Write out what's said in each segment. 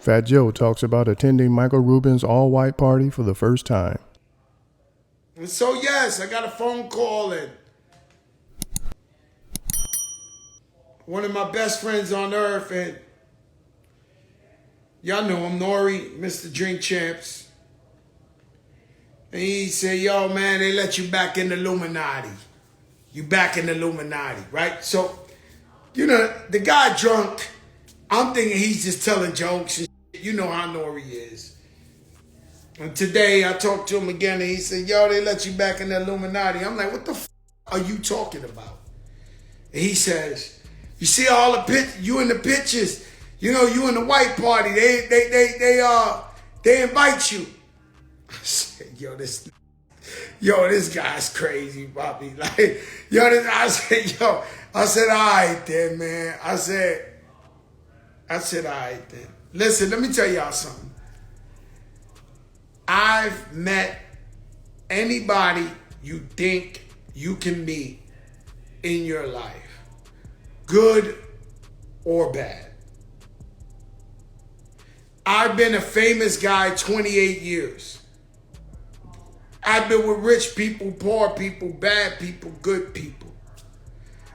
Fat Joe talks about attending Michael Rubin's all-white party for the first time. And so, yes, I got a phone call, and one of my best friends on earth, and y'all know him, Nori, Mr. Drink Champs. And he said, yo, man, they let you back in the Illuminati. You back in the Illuminati, right? So, you know, the guy drunk, I'm thinking he's just telling jokes and shit. You know how Nori is. And today I talked to him again and he said, yo, they let you back in the Illuminati. I'm like, what the f are you talking about? And he says, you see all the you in the pictures, you know, you in the white party, they invite you. I said, yo, this guy's crazy, Bobby. Like, I said, all right then, man. I said, all right then. Listen, let me tell y'all something. I've met anybody you think you can meet in your life, good or bad. I've been a famous guy 28 years. I've been with rich people, poor people, bad people, good people.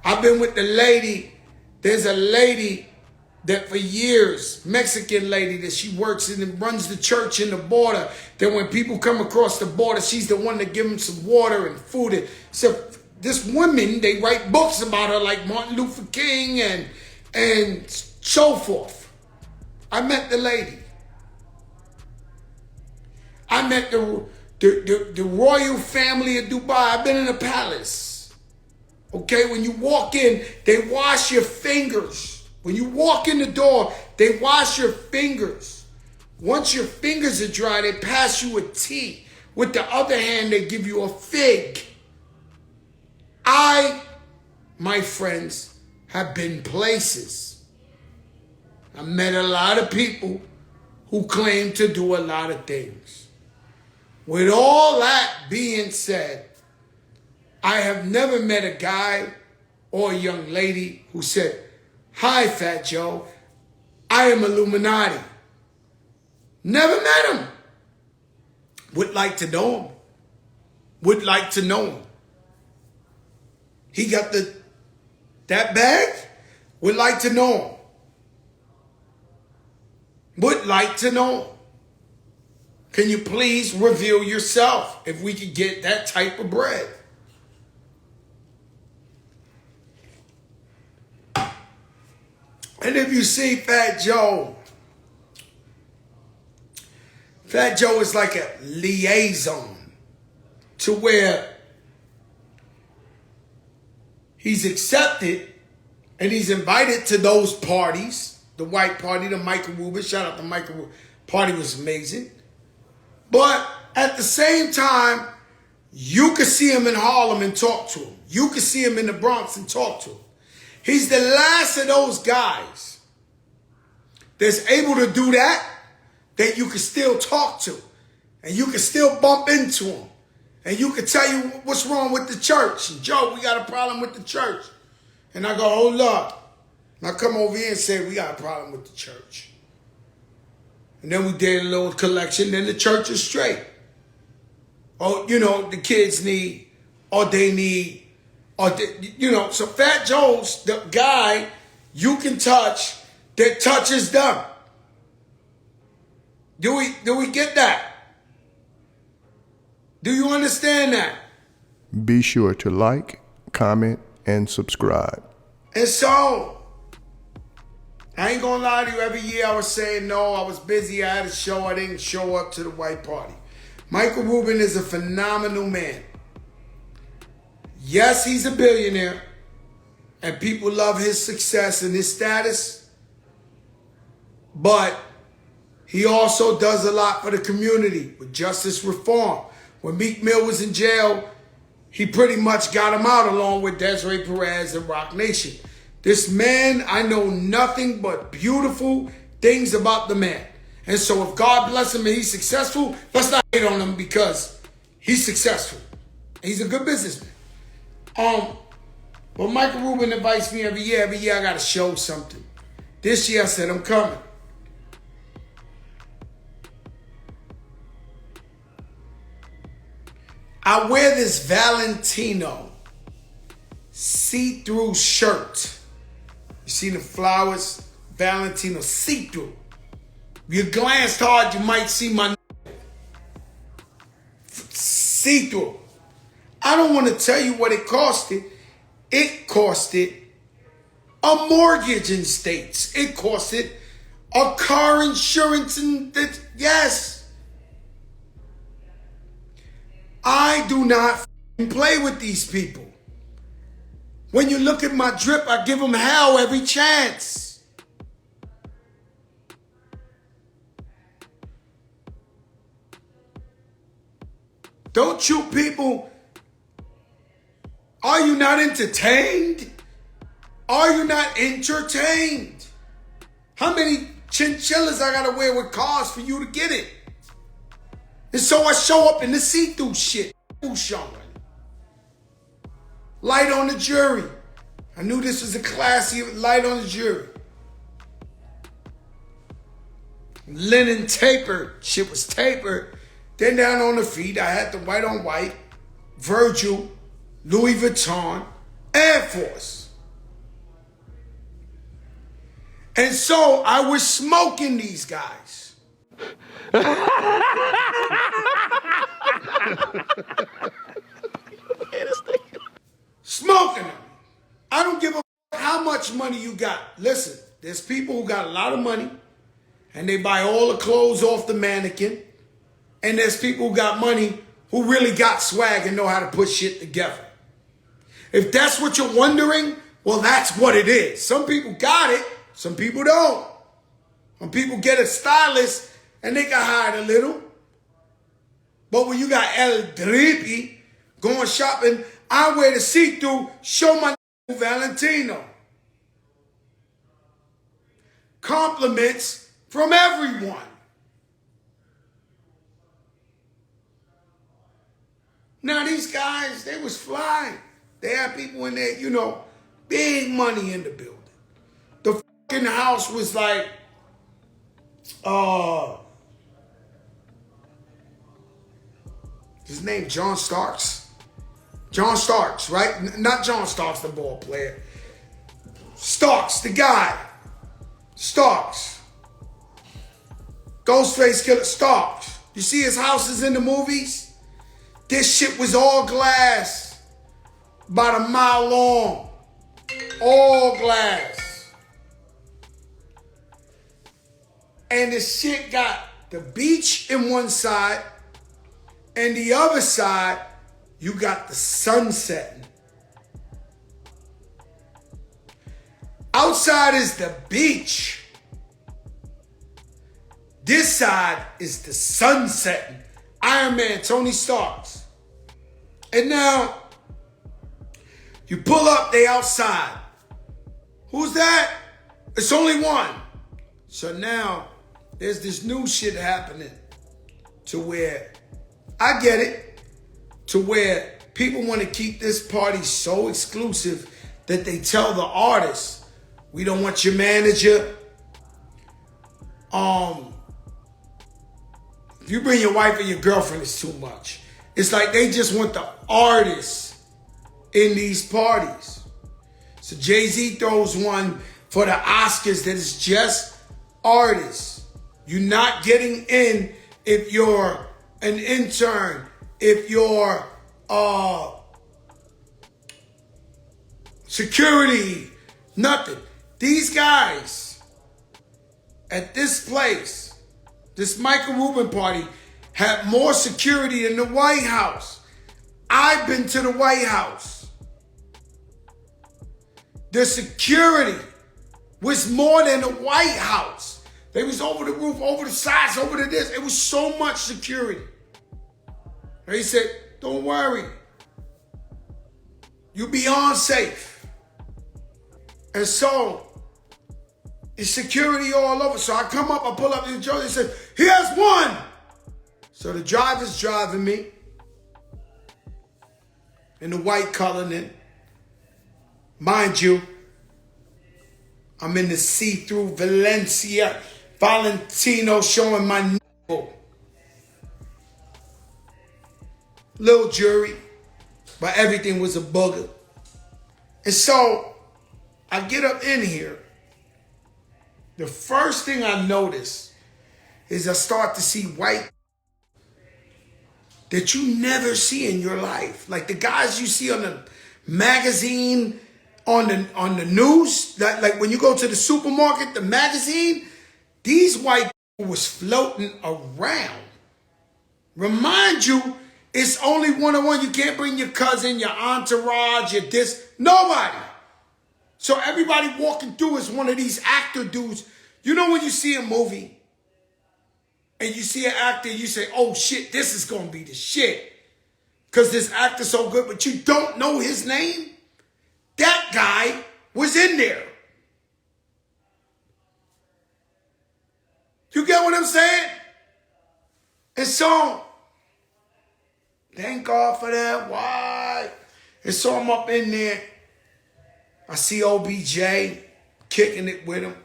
I've been with the lady. There's a lady that for years, Mexican lady, that she works in and runs the church in the border. That when people come across the border, she's the one that gives them some water and food. And so this woman, they write books about her like Martin Luther King and so forth. I met the lady. I met the royal family of Dubai. I've been in a palace. Okay, when you walk in, they wash your fingers. When you walk in the door, they wash your fingers. Once your fingers are dry, they pass you a tea. With the other hand, they give you a fig. My friends, have been places. I met a lot of people who claim to do a lot of things. With all that being said, I have never met a guy or a young lady who said, hi, Fat Joe, I am Illuminati. Never met him. Would like to know him. Would like to know him. He got that bag? Would like to know him. Would like to know him. Can you please reveal yourself if we could get that type of bread? And if you see Fat Joe is like a liaison to where he's accepted and he's invited to those parties, the white party, the Michael Rubin. Shout out to Michael Rubin. Party was amazing. But at the same time, you could see him in Harlem and talk to him. You could see him in the Bronx and talk to him. He's the last of those guys that's able to do that you can still talk to. And you can still bump into him. And you can tell you what's wrong with the church. And Joe, we got a problem with the church. And I go, hold up. And I come over here and say, we got a problem with the church. And then we did a little collection. Then the church is straight. Oh, you know, the kids need, or they need, so Fat Joe's the guy you can touch that touches them. Do we get that? Do you understand that? Be sure to like, comment, and subscribe. And so, I ain't gonna lie to you, every year I was saying no, I was busy, I had a show, I didn't show up to the white party. Michael Rubin is a phenomenal man. Yes, he's a billionaire, and people love his success and his status, but he also does a lot for the community with justice reform. When Meek Mill was in jail, he pretty much got him out along with Desiree Perez and Rock Nation. This man, I know nothing but beautiful things about the man. And so if God bless him and he's successful, let's not hate on him because he's successful. He's a good businessman. But Michael Rubin invites me every year. Every year I got to show something. This year I said, I'm coming. I wear this Valentino see-through shirt. You see the flowers? Valentino see-through. If you glanced hard, you might see my see-through. I don't want to tell you what it costed. It costed a mortgage in States. It costed a car insurance in yes. I do not play with these people. When you look at my drip, I give them hell every chance. Don't you people, are you not entertained? Are you not entertained? How many chinchillas I gotta wear with cars for you to get it? And so I show up in the see-through shit. Who's showing? Light on the jury. I knew this was a classy light on the jury. Linen tapered. Shit was tapered. Then down on the feet, I had the white on white, Virgil, Louis Vuitton, Air Force. And so I was smoking these guys. Smoking them. I don't give a how much money you got. Listen, there's people who got a lot of money and they buy all the clothes off the mannequin. And there's people who got money who really got swag and know how to put shit together. If that's what you're wondering, well, that's what it is. Some people got it, some people don't. Some people get a stylist and they can hide a little. But when you got El Drippy going shopping, I wear the see-through, show my Valentino. Compliments from everyone. Now these guys, they was flying. They had people in there, you know, big money in the building. The fucking house was like, his name John Starks. John Starks, right? Not John Starks, the ball player. Starks, the guy. Starks. Ghostface Killer Starks. You see his houses in the movies? This shit was all glass. About a mile long. All glass. And the shit got the beach in one side, and the other side, you got the sun setting. Outside is the beach. This side is the sun setting. Iron Man, Tony Starks. And now, you pull up, they outside. Who's that? It's only one. So now, there's this new shit happening to where, I get it, to where people want to keep this party so exclusive that they tell the artists, we don't want your manager. If you bring your wife or your girlfriend, it's too much. It's like they just want the artists in these parties. So Jay-Z throws one for the Oscars that is just artists. You're not getting in if you're an intern, if you're security, nothing. These guys at this place, this Michael Rubin party, had more security than the White House. I've been to the White House. The security was more than the White House. They was over the roof, over the sides, over the this. It was so much security. They said, don't worry. You're beyond safe. And so, it's security all over. So I come up, I pull up in the Joe, they said, here's one. So the driver's driving me in the white Cullinan. Mind you, I'm in the see-through Valentino showing my nipple. little jury, but everything was a booger. And so I get up in here. The first thing I notice is I start to see white that you never see in your life. Like the guys you see on the magazine, on the news, that like when you go to the supermarket, the magazine, these white people was floating around. Remind you, it's only one-on-one. You can't bring your cousin, your entourage, your this, nobody. So everybody walking through is one of these actor dudes. You know when you see a movie and you see an actor, you say, oh shit, this is going to be the shit. Because this actor's so good, but you don't know his name? That guy was in there. You get what I'm saying? And so, thank God for that. Why? And so I'm up in there. I see OBJ kicking it with him.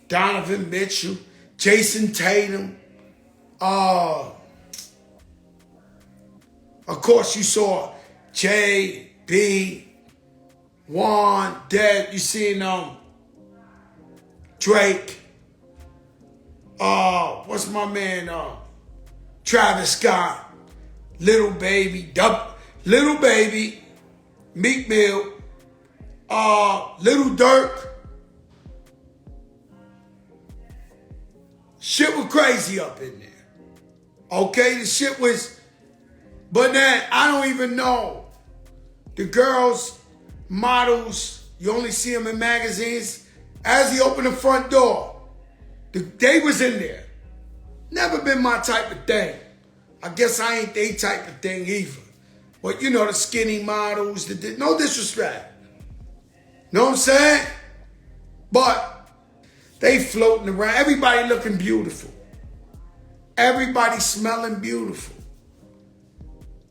Donovan Mitchell. Jason Tatum. Of course, you saw J.B., Juan, Deb. You seen Drake. What's my man? Travis Scott. Little Baby. Little Baby. Meek Mill. Little Dirk. Shit was crazy up in there. Okay, the shit was, but then I don't even know. The girls, models, you only see them in magazines. As he opened the front door, they was in there. Never been my type of thing. I guess I ain't they type of thing either. But you know, the skinny models, no disrespect. Know what I'm saying? But they floating around. Everybody looking beautiful. Everybody smelling beautiful.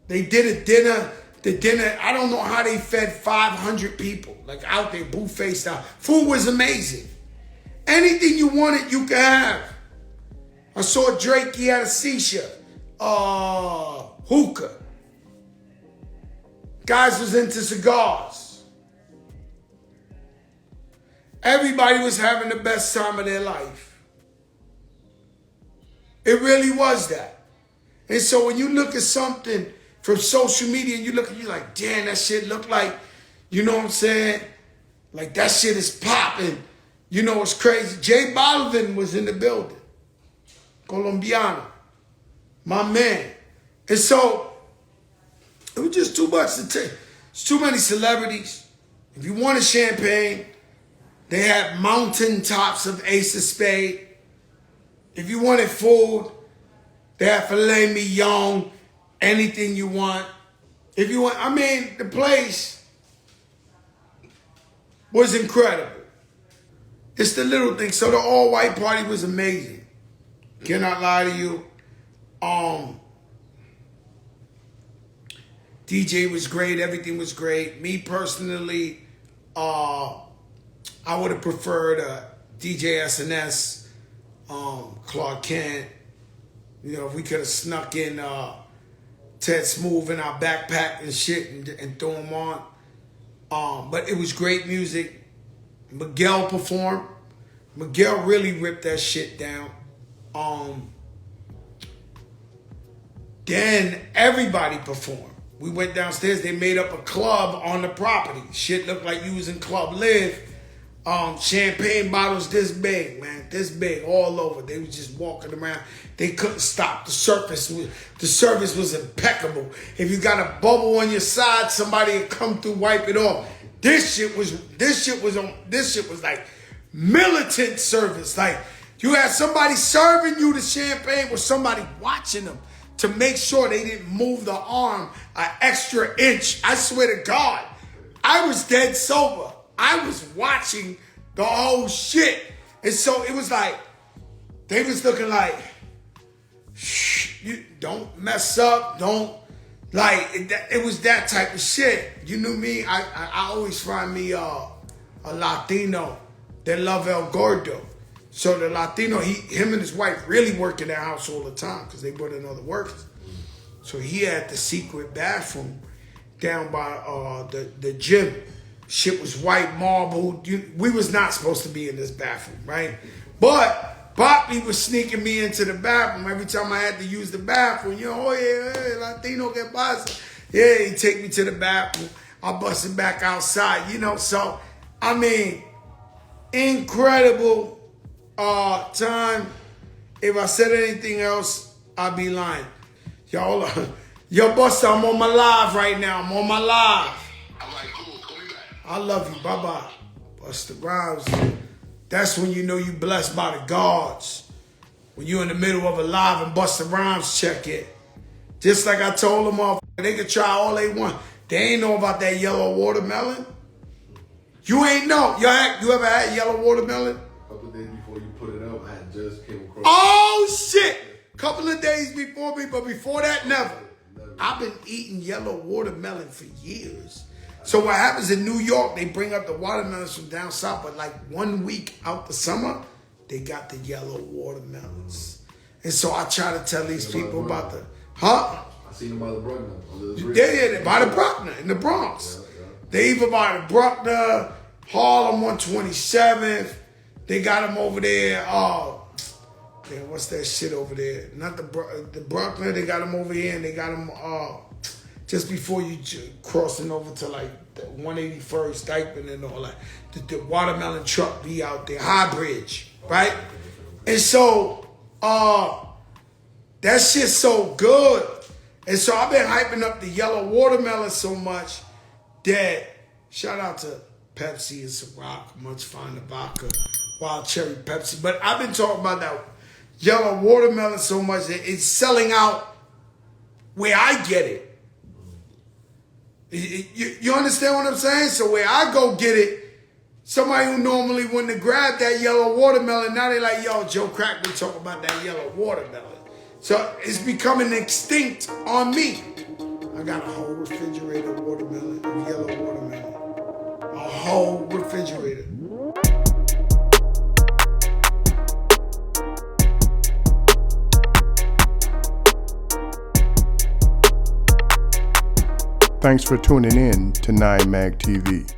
They did a dinner. The dinner, I don't know how they fed 500 people. Like out there, buffet style. Food was amazing. Anything you wanted, you could have. I saw Drake, he had a shisha. Hookah. Guys was into cigars. Everybody was having the best time of their life. It really was that. And so when you look at something from social media and you look at you like, damn, that shit look like, you know what I'm saying? Like that shit is popping. You know, it's crazy. J Balvin was in the building. Colombiano. My man. And so it was just too much to take. It's too many celebrities. If you wanted champagne, they had mountaintops of Ace of Spade. If you wanted food, they had filet mignon, anything you want. If you want, I mean, the place was incredible. It's the little things. So the all-white party was amazing. Cannot lie to you. DJ was great. Everything was great. Me personally, I would have preferred DJ SNS, Clark Kent. You know, if we could have snuck in Ted Smooth in our backpack and shit and throw them on. But it was great music. Miguel performed. Miguel really ripped that shit down. Then everybody performed. We went downstairs. They made up a club on the property. Shit looked like you was in Club Live. Champagne bottles this big, man, this big, all over. They was just walking around. They couldn't stop. The service was impeccable. If you got a bubble on your side, somebody would come through, wipe it off. This shit was like militant service. Like you had somebody serving you the champagne with somebody watching them to make sure they didn't move the arm an extra inch. I swear to God, I was dead sober. I was watching the whole shit. And so it was like, they was looking like, shh, you don't mess up, don't, like, it was that type of shit. You knew me, I always find me a Latino that love El Gordo. So the Latino, him and his wife really work in their house all the time because they brought in other workers. So he had the secret bathroom down by the gym. Shit was white marble. We was not supposed to be in this bathroom, right? But Bobby was sneaking me into the bathroom every time I had to use the bathroom. Oh yeah, hey, Latino que pasa? Yeah, he'd take me to the bathroom. I busted back outside, So, I mean, incredible time. If I said anything else, I'd be lying. Yo, Buster, I'm on my live right now. I'm on my live. I'm like, cool, call me back. I love you. Bye-bye. Buster Rhymes. That's when you know you blessed by the gods. When you're in the middle of a live and Buster Rhymes check it. Just like I told them all, they can try all they want. They ain't know about that yellow watermelon. You ain't know. You ever had yellow watermelon? A couple of days before you put it out, I had just came across. Oh, shit. Couple of days before me, but before that, never. I've been eating yellow watermelon for years. So what happens in New York, they bring up the watermelons from down south, but like 1 week out the summer, they got the yellow watermelons. And so I try to tell these people about the, I seen them by the Bruckner. Yeah, by the Bruckner in the Bronx. Yeah. They even by the Bruckner, Harlem 127th. They got them over there. What's that shit over there? Not the Bruckner. They got them over here, and they got them just before you crossing over to like the 181st, Dykeman and all that. The watermelon truck be out there, High Bridge, right? And so that shit's so good. And so I've been hyping up the yellow watermelon so much that shout out to Pepsi and Ciroc, much finer vodka, wild cherry Pepsi. But I've been talking about that yellow watermelon so much that it's selling out where I get it. You understand what I'm saying? So where I go get it, somebody who normally wouldn't have grabbed that yellow watermelon, now they like, yo, Joe Crack, we talk about that yellow watermelon. So it's becoming extinct on me. I got a whole refrigerator of watermelon, of yellow watermelon. A whole refrigerator. Thanks for tuning in to 9 Mag TV.